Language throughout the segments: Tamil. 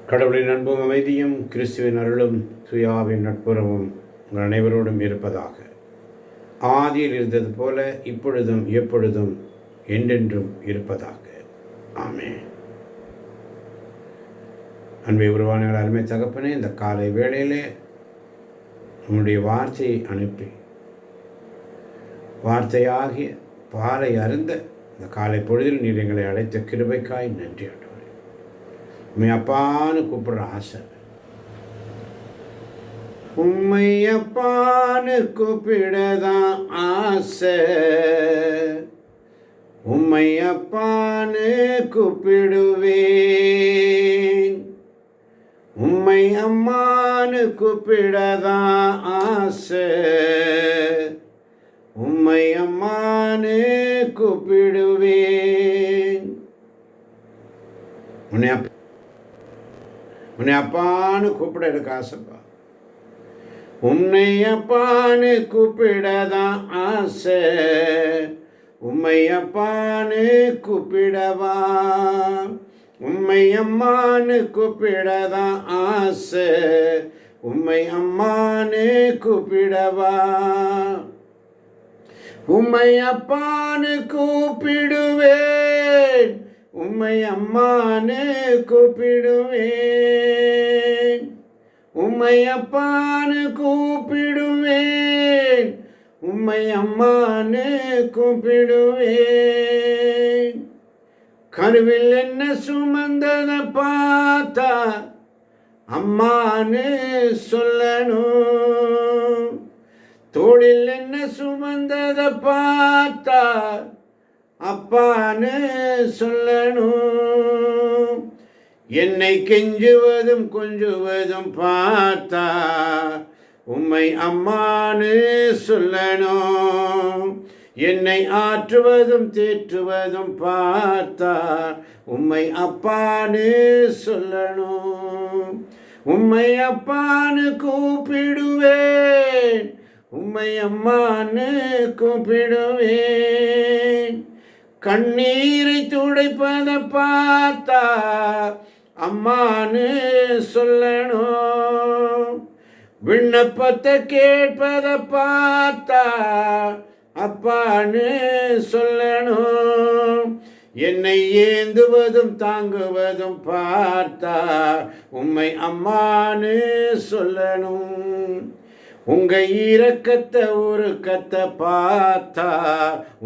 கடவுளின் அன்பும் அமைதியும் கிறிஸ்துவின் அருளும் சுயாவின் நட்புறவும் உங்கள் அனைவரோடும் இருப்பதாக. ஆதியில் இருந்தது போல இப்பொழுதும் எப்பொழுதும் என்றென்றும் இருப்பதாக. ஆமென். அன்பை உருவான அருமை தகப்பனே, இந்த காலை வேளையிலே உன்னுடைய வார்த்தையை அனுப்பி வார்த்தையாகிய பாலை அருந்த இந்த காலை பொழுதில் நீர் எங்களை அழைத்த கிருபைக்காய் நன்றி ஆண்டவரே. உண்மை அப்பான்னு கூப்பிடுற ஆசை. உண்மை அப்பான்னு கூப்பிடதான் ஆசை. உண்மை அப்பான்னு கூப்பிடுவேன். உண்மை அம்மான்னு கூப்பிடதான் ஆசை. உம்மை அம்மானே கூப்பிடுவேன். உன்னை அப்பான்னு கூப்பிட எனக்கு ஆசைப்பா. உன்னை அப்பான்னு கூப்பிடதான் ஆசை. உம்மை அப்பான்னு கூப்பிடவா. உம்மை அம்மான்னு கூப்பிடதான் ஆசை. உம்மை அம்மான்னு கூப்பிடவா. உம்மை அப்பான்னு கூப்பிடுவேன். உம்மை அம்மான்னு கூப்பிடுவேன். உம்மை அப்பான்னு கூப்பிடுவேன். உம்மை அம்மான்னு கூப்பிடுவேன். கருவில் என்ன சுமந்தத பார்த்தா அம்மான்னு சொல்லணும். தோளில் என்ன சுமந்தத பார்த்தா அப்பான்னு சொல்லணும். என்னை கெஞ்சுவதும் கொஞ்சுவதும் பார்த்தா உம்மை அம்மான்னு சொல்லணும். என்னை ஆற்றுவதும் தேற்றுவதும் பார்த்தா உம்மை அப்பான்னு சொல்லணும். உம்மை அப்பான்னு கூப்பிடுவேன். உம்மை அம்மான்னு கூப்பிடுவேன். கண்ணீரை துடைப்பத பார்த்தா அம்மான்னு சொல்லணும். விண்ணப்பத்தை கேட்பத பார்த்தா அப்பான்னு சொல்லணும். என்னை ஏந்துவதும் தாங்குவதும் பார்த்தா உம்மை அம்மான்னு சொல்லணும். உங்க இரக்கத்தை உருக்கத்தை பார்த்தா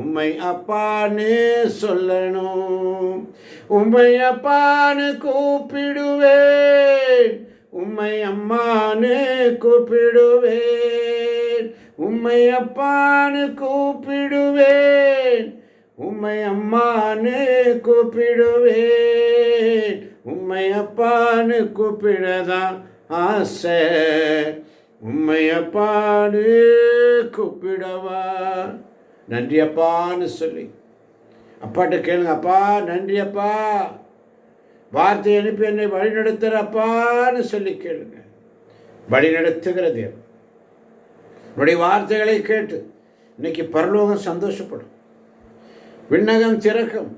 உம்மை அப்பான்னு சொல்லணும். உம்மை அப்பான்னு கூப்பிடுவேன். உம்மை அம்மான்னு கூப்பிடுவேன். உம்மை அப்பான்னு கூப்பிடுவேன். உம்மை அம்மான்னு கூப்பிடுவேன். உம்மை அப்பான்னு கூப்பிடதான் ஆசை. உம்மை அப்பான்னு கூப்பிடவா. நன்றி அப்பான்னு சொல்லி அப்பாட்ட கேளுங்க. அப்பா நன்றி அப்பா, வார்த்தை அனுப்பி என்னை வழி நடத்துகிற அப்பான்னு சொல்லி கேளுங்க. வழி நடத்துகிற தேவன் உன்னுடைய வார்த்தைகளை கேட்டு இன்னைக்கு பரலோகம் சந்தோஷப்படும். விண்ணகம் திறக்கும்.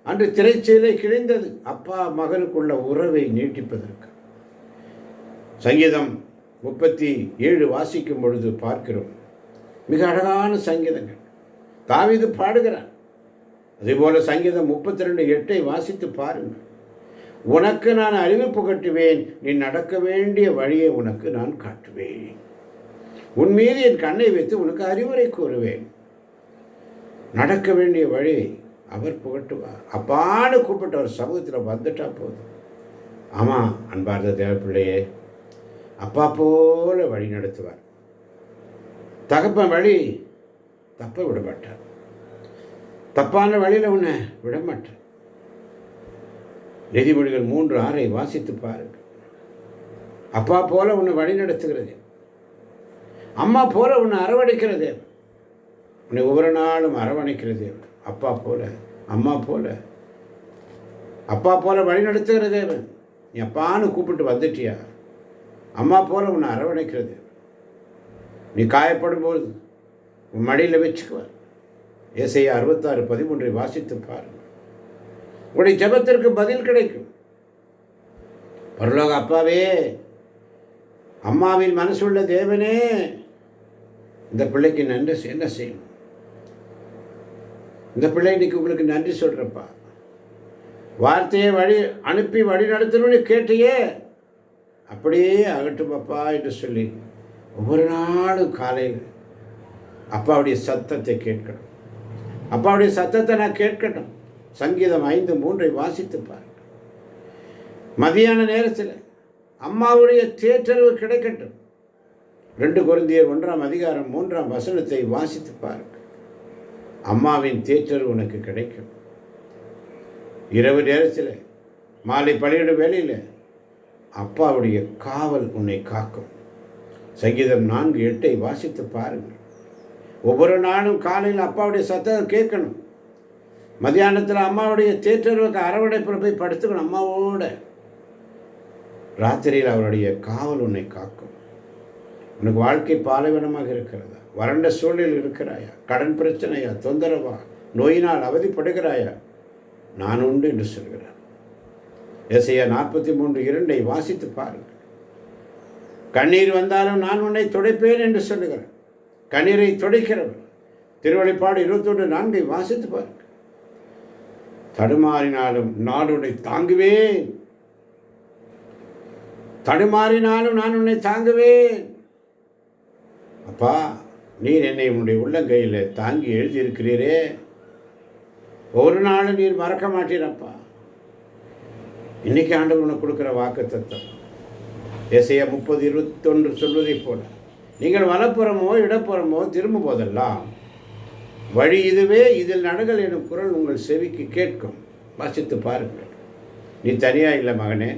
அன்று திரைச்சீலை கிழிந்தது அப்பா மகனுக்குள்ள உறவை நீட்டிப்பதற்கு. சங்கீதம் 37 வாசிக்கும் பொழுது பார்க்கிறோம். மிக அழகான சங்கீதங்கள் தாவீது பாடுகிறான். அதேபோல சங்கீதம் 32:8 வாசித்து பாருங்கள். உனக்கு நான் அறிவிப்பு கட்டுவேன். நீ நடக்க வேண்டிய வழியை உனக்கு நான் காட்டுவேன். உன் மீது என் கண்ணை வைத்து உனக்கு அறிவுரை கூறுவேன். நடக்க வேண்டிய வழி அவர் புகட்டுவார். அப்பான்னு கூப்பிட்டு அவர் சமூகத்தில் வந்துட்டா போதும். ஆமாம் அன்பார்ந்த தேவப்பிள்ளையே, அப்பா போல வழி நடத்துவார். தகப்பன் வழி தப்ப விடமாட்டார். தப்பான வழியில் உன்னை விடமாட்டார். நீதிமொழிகள் 3:6 வாசித்து பாருங்கள். அப்பா போல உன்னை வழி நடத்துகிறது. அம்மா போல உன்னை அரவணைக்கிறது. உன்னை ஒவ்வொரு நாளும் அரவணைக்கிறது. அப்பா போல அம்மா போல அப்பா போல வழி நடத்துகிற தேவன். நீ அப்பான்னு கூப்பிட்டு வந்துட்டியா, அம்மா போல உன்னை அரவணைக்கிறது. நீ காயப்படும் போது உன் மடியில் வச்சுக்குவார். ஏசாயா 66:13 வாசித்து பாருங்கள். உங்களுடைய ஜெபத்திற்கு பதில் கிடைக்கும். பரலோக அப்பாவே, அம்மாவின் மனசுள்ள தேவனே, இந்த பிள்ளைக்கு நன்றி என்ன செய்யணும்? இந்த பிள்ளை இன்னைக்கு உங்களுக்கு நன்றி சொல்கிறப்பா. வார்த்தையை அனுப்பி வழி நடத்தணும்னு கேட்டியே, அப்படியே ஆகட்டும் அப்பா என்று சொல்லி ஒவ்வொரு நாளும் காலையில் அப்பாவுடைய சத்தத்தை கேட்கணும். அப்பாவுடைய சத்தத்தை நான் கேட்கணும். சங்கீதம் 5:3 வாசித்து பாருங்கள். மதியான நேரத்தில் அம்மாவுடைய தேற்றறிவு கிடைக்கட்டும். 2 கொரிந்தியர் 1:3 வாசித்து பாருங்கள். அம்மாவின் தேற்றறிவு உனக்கு கிடைக்கும். இரவு நேரத்தில், மாலை பள்ளியிட வேளையில் அப்பாவுடைய காவல் உன்னை காக்கும். சங்கீதம் 4:8 வாசித்து பாருங்கள். ஒவ்வொரு நாளும் காலையில் அப்பாவுடைய சத்தத்தை கேட்கணும். மதியானத்தில் அம்மாவுடைய தேற்றறிவுக்கு அரவணைப்பில் போய் படுத்துக்கணும் அம்மாவோட. ராத்திரியில் அவருடைய காவல் உன்னை காக்கும். உனக்கு வாழ்க்கை பாலைவனமாக இருக்கிறதா? வறண்ட சூழலில் இருக்கிறாயா? கடன் பிரச்சனையா? தொந்தரவா? நோயினால் அவதிப்படுகிறாயா? நான் உண்டு என்று சொல்கிறார். ஏசாயா 43:2 வாசித்து பாருங்கள். கண்ணீர் வந்தாலும் நான் உன்னை துடைப்பேன் என்று சொல்லுகிறேன். கண்ணீரை துடைக்கிறவர். திருவெளிப்பாடு 21:4 வாசித்து பாருங்கள். தடுமாறினாலும் நான் உன்னை தாங்குவேன். தடுமாறினாலும் நான் உன்னை தாங்குவேன். அப்பா, நீர் என்னை உன்னுடைய உள்ளங்கையில் தாங்கி எழுதியிருக்கிறீரே. ஒரு நாளும் நீர் மறக்க மாட்டீரப்பா. இன்னைக்கு ஆண்டவர் உனக்கு கொடுக்குற வாக்குத்தத்தம் ஏசாயா 30:21 சொல்வதை போல, நீங்கள் வலப்புறமோ இடப்புறமோ திரும்பும் போதெல்லாம் வழி இதுவே, இதில் நடுங்கள் எனும் குரல் உங்கள் செவிக்கு கேட்கும். வாசித்து பாருங்கள். நீ தனியாக இல்லை மகனே,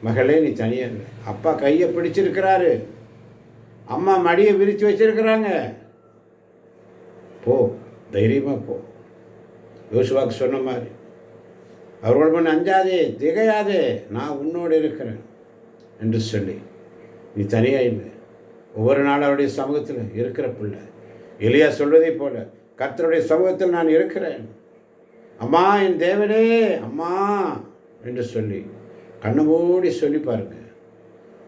மகளே, நீ தனியாக இல்லை. அப்பா கையை பிடிச்சிருக்கிறாரு. அம்மா மடியை விரித்து வச்சிருக்கிறாங்க. போ, தைரியமாக போ. யோசுவாக்கு சொன்ன மாதிரி, அவர்கள் முன் அஞ்சாதே, திகையாதே, நான் உன்னோடு இருக்கிறேன் என்று சொல்லி, நீ தனியாக இல்லை. ஒவ்வொரு நாள் அவருடைய சமூகத்தில் இருக்கிற பிள்ளை. எலியா சொல்வதை போல, கர்த்தருடைய சமூகத்தில் நான் இருக்கிறேன். அம்மா, என் தேவனே, அம்மா என்று சொல்லி கண்ணை மூடி சொல்லி பாருங்க.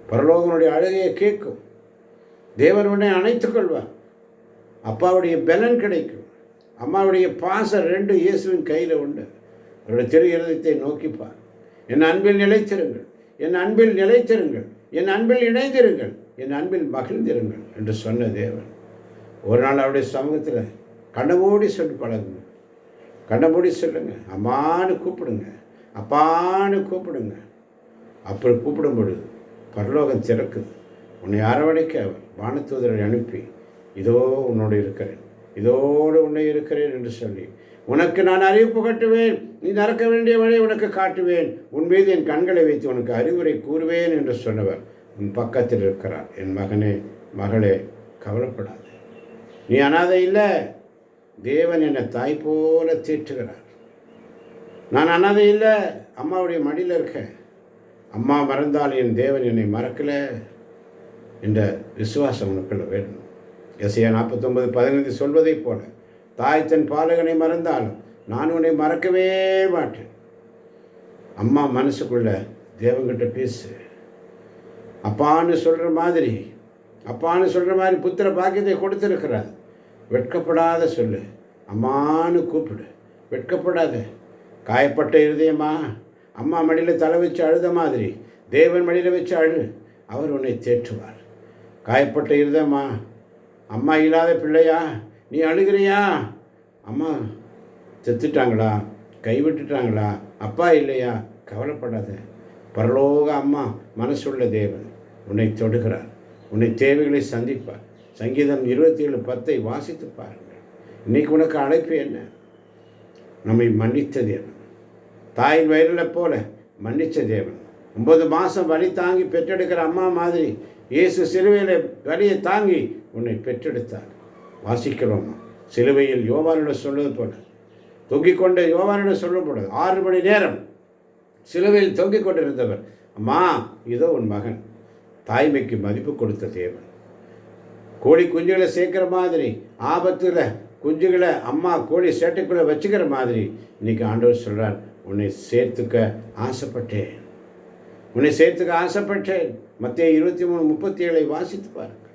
பரலோகனுடைய அழுகையை கேட்கும். தேவன் உன்னை அணைத்துக் கொள்வார். அப்பாவுடைய பலன் கிடைக்கும். அம்மாவுடைய பாசம் 2 இயேசுவின் கையில் உண்டு. அவருடைய திரு இருதயத்தை நோக்கிப்பார். என் அன்பில் நிலைத்திருங்கள், என் அன்பில் நிலைத்திருங்கள், என் அன்பில் இணைந்திருங்கள், என் அன்பில் மகிழ்ந்திருங்கள் என்று சொன்ன தேவன் ஒரு நாள் அவருடைய சமூகத்தில் கண்ணமூடி சொல்லி பழகுங்க. கண்ணமூடி சொல்லுங்க. அம்மானு கூப்பிடுங்க, அப்பான்னு கூப்பிடுங்க. அப்படி கூப்பிடும் பொழுது பரலோகம் திறக்குது. உன்னை அரவணைக்க அவர் வானதூதரை அனுப்பி, இதோ உன்னோடு இருக்கிறேன், இதோடு உன்னை இருக்கிறேன் என்று சொல்லி, உனக்கு நான் அறிவிப்பு கட்டுவேன், நீ நடக்க வேண்டிய வழியை உனக்கு காட்டுவேன், உன் மீது என் கண்களை வைத்து உனக்கு அறிவுரை கூறுவேன் என்று சொன்னவர் உன் பக்கத்தில் இருக்கிறார். என் மகனே, மகளே, கவலைப்படாது. நீ அனாதை இல்லை. தேவன் என்னை தாய் போல தீட்டுகிறார். நான் அனாதை இல்லை. அம்மாவுடைய மடியில் இருக்க. அம்மா மறந்தால் என் தேவன் என்னை மறக்கலை என்ற விசுவாசம் உனக்குள்ள வேண்டும். ஏசாயா 49:15 சொல்வதை போல, தாய் தன் பாலகனை மறந்தாலும் நான் உன்னை மறக்கவே மாட்டேன். அம்மா மனசுக்குள்ள தேவன்கிட்ட பேசு. அப்பான்னு சொல்கிற மாதிரி, அப்பான்னு சொல்கிற மாதிரி புத்திர பாக்கியத்தை கொடுத்துருக்கிறார். வெட்கப்படாத சொல்லு. அம்மானு கூப்பிடு. வெட்கப்படாத. காயப்பட்ட இருதயமா, அம்மா மடியில் தலை வச்சு அழுத மாதிரி தேவன் மடியில் வச்சு அழு. அவர் உன்னை தேற்றுவார். காயப்பட்ட இருதயமா, அம்மா இல்லாத பிள்ளையா, நீ அழுகிறியா? அம்மா செத்துட்டாங்களா, கைவிட்டுட்டாங்களா, அப்பா இல்லையா? கவலைப்படாத. பரலோக அம்மா மனசுள்ள தேவன் உன்னை தொடுகிறார். உன்னை தேவைகளை சந்திப்பார். சங்கீதம் 27:10 வாசித்து பாருங்கள். இன்றைக்கு உனக்கு அழைப்பு என்ன? நம்மை மன்னித்த தேவன். தாயின் வயிறில் போல மன்னித்த தேவன். 9 மாதம் வலி தாங்கி பெற்றெடுக்கிற அம்மா மாதிரி இயேசு சிலுவையில் வலியை தாங்கி உன்னை பெற்றெடுத்தார். வாசிக்கிறோம். சிலுவையில் யோவானிடம் சொல்வது போல, தொங்கிக் கொண்ட யோவானிடம் சொல்லப்படுது. 6 மணி நேரம் சிலுவையில் தொங்கிக் கொண்டிருந்தவர், அம்மா இதோ உன் மகன். தாய்மைக்கு மதிப்பு கொடுத்த தேவன். கோழி குஞ்சுகளை சேர்க்கிற மாதிரி, ஆபத்தில் குஞ்சுகளை அம்மா கோழி சேட்டைக்குள்ளே வச்சுக்கிற மாதிரி இன்னைக்கு ஆண்டவர் சொல்கிறார், உன்னை சேர்த்துக்க ஆசைப்பட்டேன். உன்னை சேர்த்துக்க ஆசைப்பட்டேன். மத்தேயு 23:37 வாசித்து பாருங்கள்.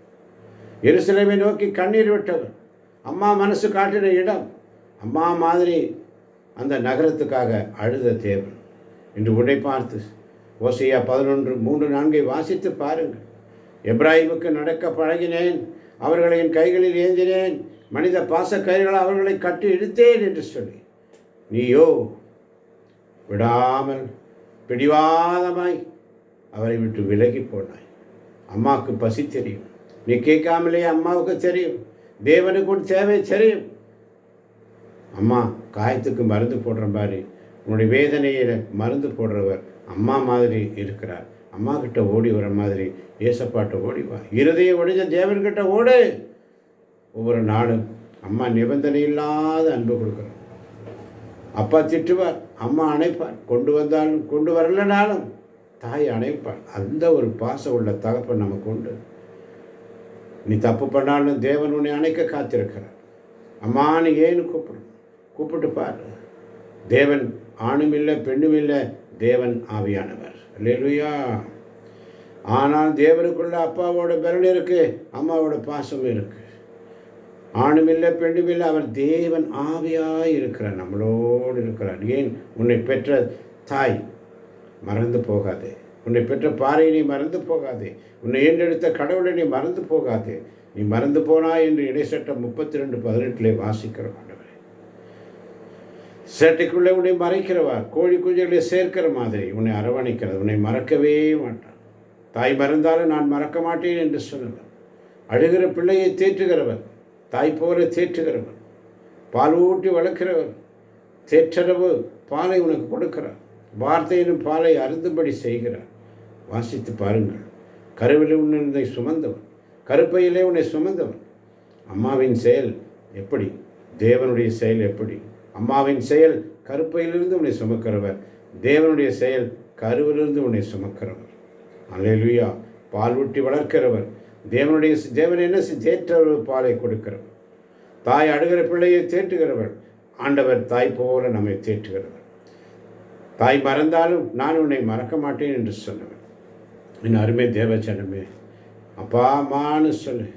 எருசலேமை நோக்கி கண்ணீர் விட்டவர், அம்மா மனசு காட்டின இடம், அம்மா மாதிரி அந்த நகரத்துக்காக அழுத தேவன் இன்று உன்னை பார்த்து ஓசையா 11:3-4 வாசித்து பாருங்கள். எப்ராஹிமுக்கு நடக்க பழகினேன், அவர்களை என் கைகளில் ஏந்தினேன், மனித பாசக்கயிறுகள் அவர்களை கட்டி இழுத்தேன் என்று சொல்லி நீயோ விடாமல் பிடிவாதமாய் அவரை விட்டு விலகி போனாய். அம்மாவுக்கு பசி தெரியும், நீ கேட்காமலே அம்மாவுக்கு தெரியும், தேவனுக்கு ஒரு தேவை தெரியும். அம்மா காயத்துக்கு மருந்து போடுற மாதிரி உன்னுடைய வேதனையில் மருந்து போடுறவர் அம்மா மாதிரி இருக்கிறார். அம்மா கிட்ட ஓடி வர மாதிரி ஏசப்பாட்ட ஓடி வா. இருதயம் ஒழிஞ்ச தேவன்கிட்ட ஓடு. ஒவ்வொரு நாளும் அம்மா நிபந்தனை இல்லாத அன்பு கொடுக்குறார். அப்பா திட்டுவார், அம்மா அணைப்பார். கொண்டு வந்தாலும் கொண்டு வரலனாலும் தாய் அணைப்பார். அந்த ஒரு பாசம் உள்ள தகப்பன் நமக்கு உண்டு. நீ தப்பு பண்ணாலும் தேவன் உன்னை அணைக்க காத்திருக்கிறார். அம்மானு ஏன்னு கூப்பிட்டு பாரு. தேவன் ஆணும் இல்லை பெண்ணும் இல்லை, தேவன் ஆவியானவர். அல்லேலூயா. ஆனால் தேவனுக்குள்ள அப்பாவோட பலன் இருக்கு, அம்மாவோட பாசம் இருக்கு. ஆணும் இல்லை பெண்ணும் இல்லை, அவர் தேவன் ஆவியாய் இருக்கிறார், நம்மளோடு இருக்கிறார். ஏன்? உன்னை பெற்ற தாய் மறந்து போகாதே, உன்னை பெற்ற பாறையை நீ மறந்து போகாதே, உன்னை ஏண்டெடுத்த கடவுளை நீ மறந்து போகாதே. நீ மறந்து போனாய் என்று இடைச்சட்டம் 32:18 வாசிக்கிறோம். சேட்டைக்குள்ளே உன்னை மறைக்கிறவார், கோழி குஞ்சுகளை சேர்க்கிற மாதிரி உன்னை அரவணைக்கிறது, உன்னை மறக்கவே மாட்டான். தாய் மறந்தாலும் நான் மறக்க மாட்டேன் என்று சொன்னவர். அழுகிற பிள்ளையை தேற்றுகிறவர், தாய் போல தேற்றுகிறவர், பால் ஊட்டி வளர்க்கிறவர், தேற்றரவு பாலை உனக்கு கொடுக்கிறார், வார்த்தையினும் பாலை அருந்தும்படி செய்கிறார். வாசித்து பாருங்கள். கருவிலே உன்னை சுமந்தவன், கருப்பையிலே உன்னை சுமந்தவன். அம்மாவின் செயல் எப்படி? தேவனுடைய செயல் எப்படி? அம்மாவின் செயல் கருப்பையிலிருந்து உன்னை சுமக்கிறவர், தேவனுடைய செயல் கருவிலிருந்து உன்னை சுமக்கிறவர். அல்லேலூயா. பால் ஊட்டி வளர்க்கிறவர், தேவன் என்ன தேற்றவர் பாலை கொடுக்கிறவர். தாய் அழுகிற பிள்ளையை தேற்றுகிறவர், ஆண்டவர் தாய் போல நம்மை தேற்றுகிறவர். தாய் மறந்தாலும் நான் உன்னை மறக்க மாட்டேன் என்று சொன்னவர். என் அருமை தேவச்சனமே, அப்பா அம்மான்னு சொல்லு.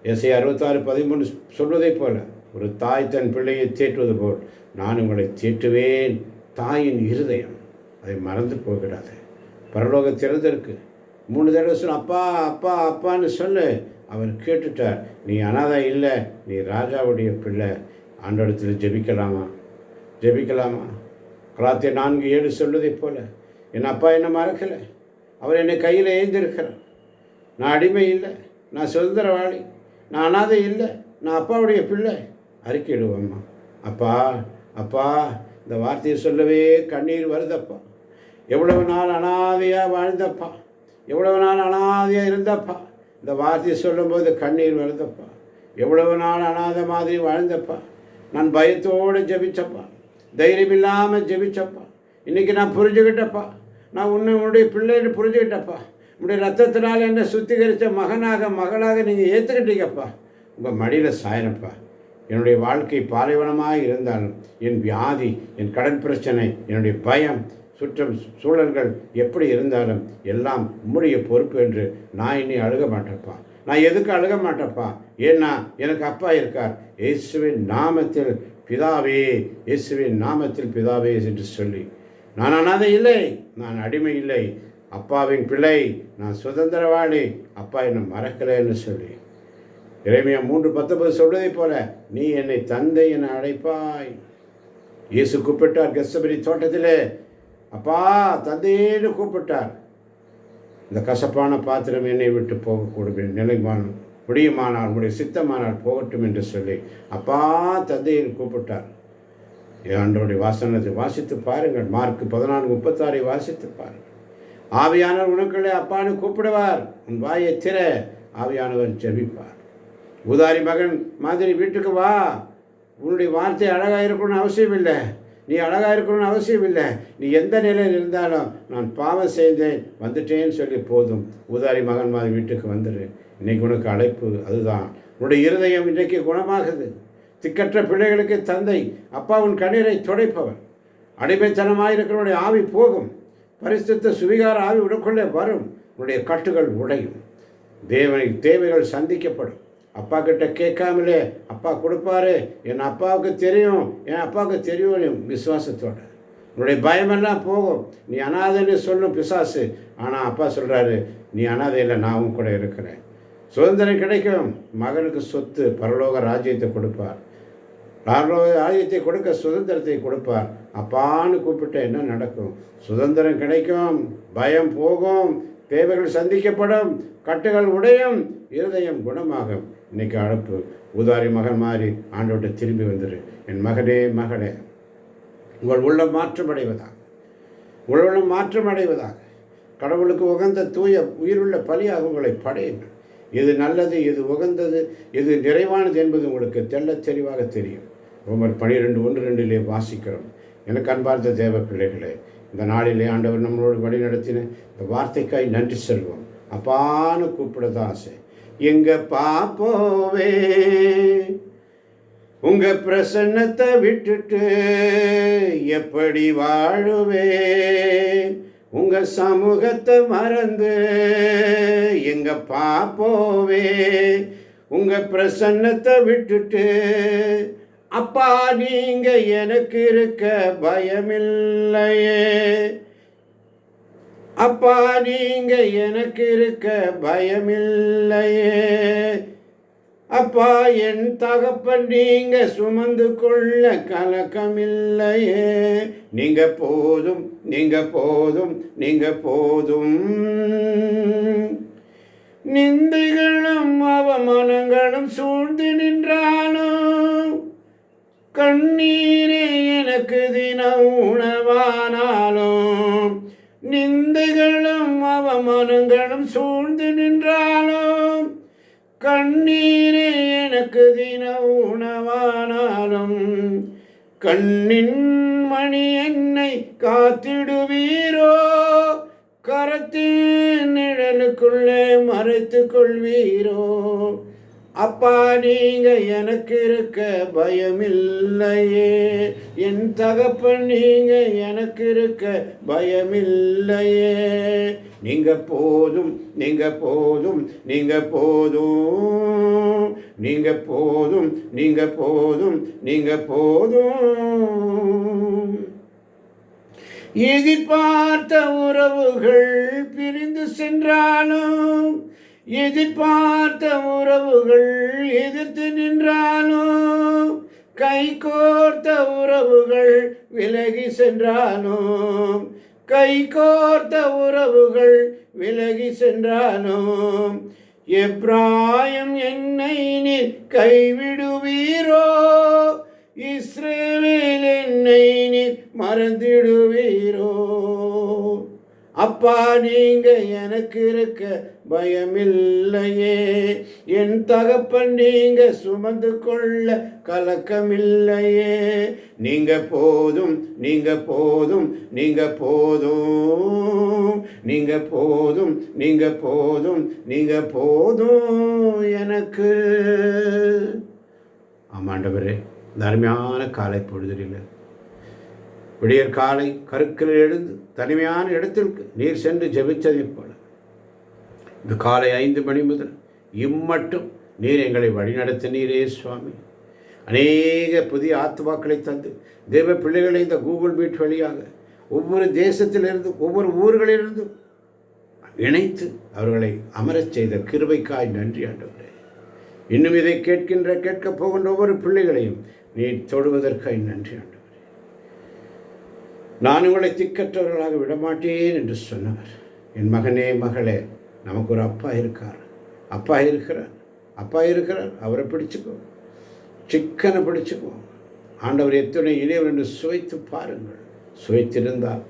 ஏசாயா 66:13 சொல்வதை போல, ஒரு தாய் தன் பிள்ளையை தேற்றுவது போல் நான் உங்களை தேற்றுவேன். தாயின் இருதயம் அதை மறந்து போய்விடாது. பரலோக திறந்திருக்கு. 3 தடவை சொன்ன அப்பா அப்பா அப்பான்னு சொல்லு. அவர் கேட்டுட்டார். நீ அனாதை இல்லை, நீ ராஜாவுடைய பிள்ளை. ஆண்டவரிடத்தில் ஜெபிக்கலாமா? கலாத்தியர் 4:7 சொல்வதை போல, என் அப்பா என்னை மறக்கலை, அவர் என்னை கையில் ஏந்திருக்கிறார். நான் அடிமை இல்லை, நான் சுதந்திரவாளி, நான் அனாதை இல்லை, நான் அப்பாவுடைய பிள்ளை. அறிக்கையிடுவோம்மா. அப்பா அப்பா இந்த வார்த்தையை சொல்லவே கண்ணீர் வருதப்பா. எவ்வளவு நாள் அனாதையாக வாழ்ந்தப்பா, எவ்வளவு நாள் அனாதையாக இருந்தப்பா. இந்த வார்த்தையை சொல்லும்போது கண்ணீர் வருதப்பா. எவ்வளவு நாள் அனாதை மாதிரி வாழ்ந்தப்பா. நான் பயத்தோடு ஜெபிச்சப்பா, தைரியம் இல்லாமல் ஜெபிச்சப்பா. இன்றைக்கி நான் புரிஞ்சுக்கிட்டப்பா, நான் உன்னுடைய பிள்ளைன்னு புரிஞ்சுக்கிட்டப்பா. உன்னுடைய ரத்தத்தினால் என்னை சுத்திகரித்த மகளாக நீங்கள் ஏற்றுக்கிட்டீங்கப்பா. உங்கள் மடியில் சாயனப்பா. என்னுடைய வாழ்க்கை பாலைவனமாக இருந்தாலும், என் வியாதி, என் கடன் பிரச்சனை, என்னுடைய பயம், சுற்றம் சூழல்கள் எப்படி இருந்தாலும் எல்லாம் உம்முடைய பொறுப்பு என்று நான் இனி அழுக மாட்டேன்ப்பா. நான் எதுக்கு அழுக மாட்டேன்ப்பா? ஏன்னா எனக்கு அப்பா இருக்கார். இயேசுவின் நாமத்தில் பிதாவே, இயேசுவின் நாமத்தில் பிதாவே என்று சொல்லி, நான் அனாதை இல்லை, நான் அடிமை இல்லை, அப்பாவின் பிள்ளை, நான் சுதந்திரவாளி, அப்பா என்னை மறக்கலைன்னு சொல்லி எரேமியா 3:19 சொல்வதை போல, நீ என்னை தந்தை என அழைப்பாய். இயேசு கூப்பிட்டார் கெத்செமனே தோட்டத்திலே, அப்பா தந்தையேன்னு கூப்பிட்டார். இந்த கசப்பான பாத்திரம் என்னை விட்டு போகக்கூடும், முடியுமானால் உடைய சித்தமானால் போகட்டும் என்று சொல்லி அப்பா தந்தையை கூப்பிட்டார். ஆண்டவருடைய வாசனத்தை வாசித்து பாருங்கள். மார்க் 14:36 வாசித்து பாருங்கள். ஆவியானவர் உனக்குள்ளே அப்பான்னு கூப்பிடுவார். உன் வாயை திற, ஆவியானவர் ஜெபிப்பார். உதாரி மகன் மாதிரி வீட்டுக்கு வா. உன்னுடைய வார்த்தை அழகாக இருக்கணும்னு அவசியம் இல்லை, நீ அழகாக இருக்கணும்னு அவசியம் இல்லை. நீ எந்த நிலையில் இருந்தாலும் நான் பாவம் செய்தேன் வந்துட்டேன்னு சொல்லி போதும். உதாரி மகன் மாதிரி வீட்டுக்கு வந்துடு. இன்றைக்கி உனக்கு அழைப்பு அதுதான். உன்னுடைய இருதயம் இன்றைக்கு குணமாகுது. திக்கற்ற பிள்ளைகளுக்கு தந்தை அப்பா உன் கண்ணீரை துடைப்பவர். அடிமைத்தனமாக இருக்கிறவனுடைய ஆவி போகும். பரிசுத்த சுவிகார ஆவி உனக்குள்ளே வரும். உன்னுடைய கட்டுகள் உடையும். தேவைகள் சந்திக்கப்படும். அப்பா கிட்ட கேட்காமலே அப்பா கொடுப்பாரு. என் அப்பாவுக்கு தெரியும் விசுவாசத்தோட. உன்னுடைய பயமெல்லாம் போகும். நீ அனாதைன்னு சொல்லும் பிசாசு. ஆனால் அப்பா சொல்கிறாரு, நீ அனாதை இல்லை, நான் உன் கூட இருக்கிறேன். சுதந்திரம் கிடைக்கும். மகனுக்கு சொத்து, பரலோக ராஜ்யத்தை கொடுப்பார். பரலோக ராஜ்யத்தை கொடுக்க சுதந்திரத்தை கொடுப்பார். அப்பான்னு கூப்பிட்ட என்ன நடக்கும்? சுதந்திரம் கிடைக்கும், பயம் போகும், தேவைகள் சந்திக்கப்படும், கட்டுகள் உடையும், இருதயம் குணமாகும். இன்னைக்கு அழைப்பு, உதாரி மகன் மாதிரி ஆண்டோட்ட திரும்பி வந்துடு. என் மகனே மகளே, உங்கள் உள்ளம் மாற்றமடைவதாக கடவுளுக்கு உகந்த தூய உயிருள்ள பலியாக உங்களை படையுங்கள். எது நல்லது, எது உகந்தது, எது நிறைவானது என்பது உங்களுக்கு தெள்ளத் தெளிவாக தெரியும். ரோமர் 12:1-2 வாசிக்கிறோம். எனக்கு அன்பார்ந்த தேவ பிள்ளைகளே, இந்த நாளிலே ஆண்டவர் நம்மளோடு வழி நடத்தின இந்த வார்த்தைக்காய் நன்றி சொல்வோம். அப்பான்னு கூப்பிடதான் ஆசை. எங்க பாப்போவே உங்க பிரசன்னத்தை விட்டுட்டு எப்படி வாழுவே? உங்க சமூகத்தை மறந்து எங்க பாப்போவே உங்க பிரசன்னத்தை விட்டுட்டு, அப்பா நீங்க எனக்கு இருக்க பயமில்லையே, அப்பா நீங்க எனக்கு இருக்க பயமில்லையே, அப்பா என் தகப்பன் நீங்க சுமந்து கொள்ள கலக்கமில்லையே. நீங்க போதும், நீங்க போதும், நீங்க போதும். நிந்தைகளும் அவமானங்களும் சூழ்ந்து நின்றாலும், கண்ணீரே எனக்கு தினம் உணவானாலும், நிந்தைகளும் அவமானங்களும் சூழ்ந்து நின்றாலும், கண்ணீரே எனக்கு தின உணவானாலும், கண்ணின் மணி என்னை காத்திடுவீரோ, கரத்தின் நிழலுக்குள்ளே மறைத்து கொள்வீரோ. அப்பா நீங்க எனக்கு இருக்க பயமில்லையே, என் தகப்பன் நீங்க எனக்கு இருக்க பயமில்லையே. நீங்க போதும், நீங்க போதும், நீங்க போதும், நீங்க போதும், நீங்க போதும், நீங்க போதும். எதிர்பார்த்த உறவுகள் பிரிந்து சென்றாலும், எதிர்பார்த்த உறவுகள் எதிர்த்து நின்றாலும், கை கோர்த்த உறவுகள் விலகி சென்றாலும், கை கோர்த்த உறவுகள் விலகி சென்றாலும், எப்ராயம் என்னை நீர் கைவிடுவீரோ, இஸ்ரவேல் என்னை நீர் மறந்திடுவீரோ. அப்பா நீங்க எனக்கு இருக்க பயமில்லையே, என் தகப்பன் நீங்க சுமந்து கொள்ள கலக்கமில்லையே. நீங்க போதும், நீங்க போதும், நீங்க போதும், நீங்க போதும், நீங்க போதும், நீங்க போதும் எனக்கு. ஆமாண்டவரே, இந்த அருமையான காலை பொழுதில் விடியற் காலை கருக்கில் எழுந்து தனிமையான இடத்திற்கு நீர் சென்று ஜெபித்ததைப் போல இந்த காலை 5 மணி முதல் இம்மட்டும் நீர் எங்களை வழிநடத்தினீரே சுவாமி. அநேக புதிய ஆத்மாக்களை தந்து தேவ பிள்ளைகளை இந்த கூகுள் மீட் வழியாக ஒவ்வொரு தேசத்திலிருந்தும் ஒவ்வொரு ஊர்களிலிருந்தும் இணைத்து அவர்களை அமரச் செய்த கிருபைக்காய் நன்றி ஆண்டவரே. இன்னும் இதை கேட்கப் போகின்ற ஒவ்வொரு பிள்ளைகளையும் நீர் தொடுவதற்காய் நன்றி ஆண்டவரே. நான் உங்களை திக்கற்றவர்களாக விடமாட்டேன் என்று சொன்னவர். என் மகனே மகளே, நமக்கு ஒரு அப்பா இருக்கார், அப்பா இருக்கிறார். அவரை பிடிச்சுக்கோ, சிக்கனை பிடிச்சுக்கோ. ஆண்டவர் எத்தனை இணையவர் என்று சுவைத்து பாருங்கள். சுவைத்திருந்தால்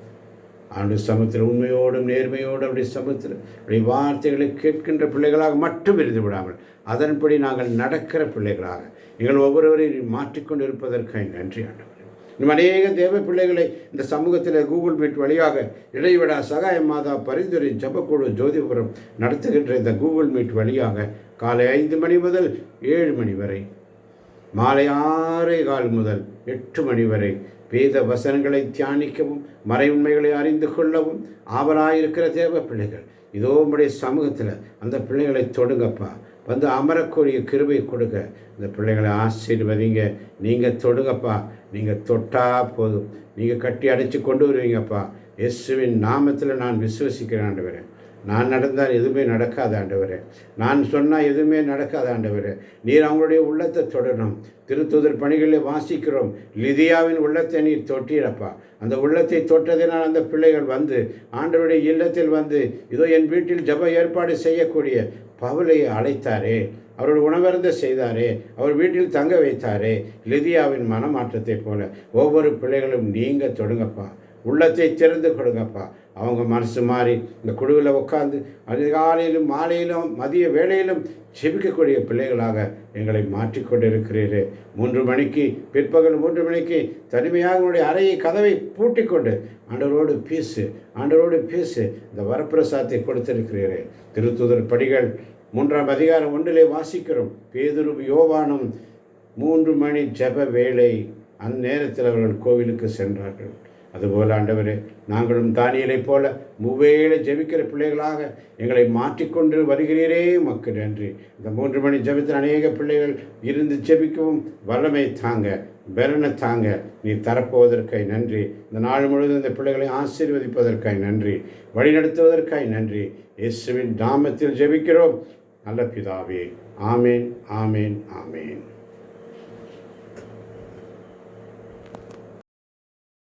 ஆண்டு சமத்தில் உண்மையோடும் நேர்மையோடும் அப்படி சமத்தில் அப்படி வார்த்தைகளை கேட்கின்ற பிள்ளைகளாக மட்டும் இருந்து விடாமல் அதன்படி நாங்கள் நடக்கிற பிள்ளைகளாக நீங்கள் ஒவ்வொருவரையும் மாற்றிக்கொண்டு இருப்பதற்காக நன்றி ஆண்டவர். இன்னும் அநேக தேவ பிள்ளைகளை இந்த சமூகத்தில் கூகுள் மீட் வழியாக இடைவிடா சகாய மாதா பரிந்துரை ஜபக்குழு ஜோதிபுரம் நடத்துகின்ற இந்த கூகுள் மீட் வழியாக காலை 5 மணி முதல் 7 மணி வரை, மாலை 6:15 முதல் 8 மணி வரை வேத வசனங்களை தியானிக்கவும் மறை உண்மைகளை அறிந்து கொள்ளவும் ஆவலாயிருக்கிற தேவ பிள்ளைகள் இதோ உம்முடைய சமூகத்தில் அந்த பிள்ளைகளை தொடுங்கப்பா. வந்து அமரக்கூடிய கிருபை கொடுங்க. இந்த பிள்ளைகளை ஆசீர்வதிங்க. நீங்கள் தொடுங்கப்பா. நீங்கள் தொட்டால் போதும். நீங்கள் கட்டி அடைச்சி கொண்டு வருவீங்கப்பா. இயேசுவின் நாமத்தில் நான் விசுவசிக்கிறேன் ஆண்டவரே. நான் நடந்தால் எதுவுமே நடக்காத ஆண்டவரே. நான் சொன்னால் எதுவுமே நடக்காத ஆண்டவரே. நீர் அவங்களுடைய உள்ளத்தை தொடரணும். திருத்தூதர் பணிகளில் வாசிக்கிறோம், லிதியாவின் உள்ளத்தை நீர் தொட்டீரப்பா. அந்த உள்ளத்தை தொட்டதினால் அந்த பிள்ளைகள் வந்து ஆண்டவருடைய இல்லத்தில் வந்து இதோ என் வீட்டில் ஜெப ஏற்பாடு செய்யக்கூடிய பவுலை அழைத்தாரே, அவரோட உணவருந்த செய்தாரே, அவர் வீட்டில் தங்க வைத்தாரே. லிதியாவின் மனமாற்றத்தை போல ஒவ்வொரு பிள்ளைகளும் நீங்கள் தொடுங்கப்பா. உள்ளத்தை திறந்து கொடுங்கப்பா. அவங்க மனசு மாறி இந்த குழுவில் உட்கார்ந்து அதிகாலையிலும் மாலையிலும் மதிய வேளையிலும் செபிக்கக்கூடிய பிள்ளைகளாக எங்களை மாற்றிக்கொண்டிருக்கிறீரே. 3 மணிக்கு பிற்பகல் 3 மணிக்கு தனிமையாக உங்களுடைய அறையை கதவை பூட்டி கொண்டு ஆண்டவரோடு பேசு இந்த வரப்பிரசாதத்தை கொடுத்திருக்கிறீரே. திருத்தூதர் படிகள் 3ஆம் அதிகாரம் 1 வாசிக்கிறோம். பேதுரு யோவானும் 3 மணி ஜெப வேளை அந்நேரத்தில் அவர்கள் கோவிலுக்கு சென்றார்கள். அதுபோல் ஆண்டவரே, நாங்களும் தானியேலைப் போல மூவேளை ஜெபிக்கிற பிள்ளைகளாக எங்களை மாற்றிக்கொண்டு வருகிறீரே. உமக்கு நன்றி. இந்த 3 மணி ஜெபத்தில் அநேக பிள்ளைகள் இருந்து ஜெபிக்கவும் வல்லமை தாங்க, பலனை தாங்க நீ தரப்போவதற்காய் நன்றி. இந்த நாள் முழுவதும் இந்த பிள்ளைகளை ஆசீர்வதிப்பதற்காய் நன்றி, வழிநடத்துவதற்காய் நன்றி. இயேசுவின் நாமத்தில் ஜெபிக்கிறோம் நல்ல பிதாவே. ஆமேன், ஆமேன், ஆமேன்.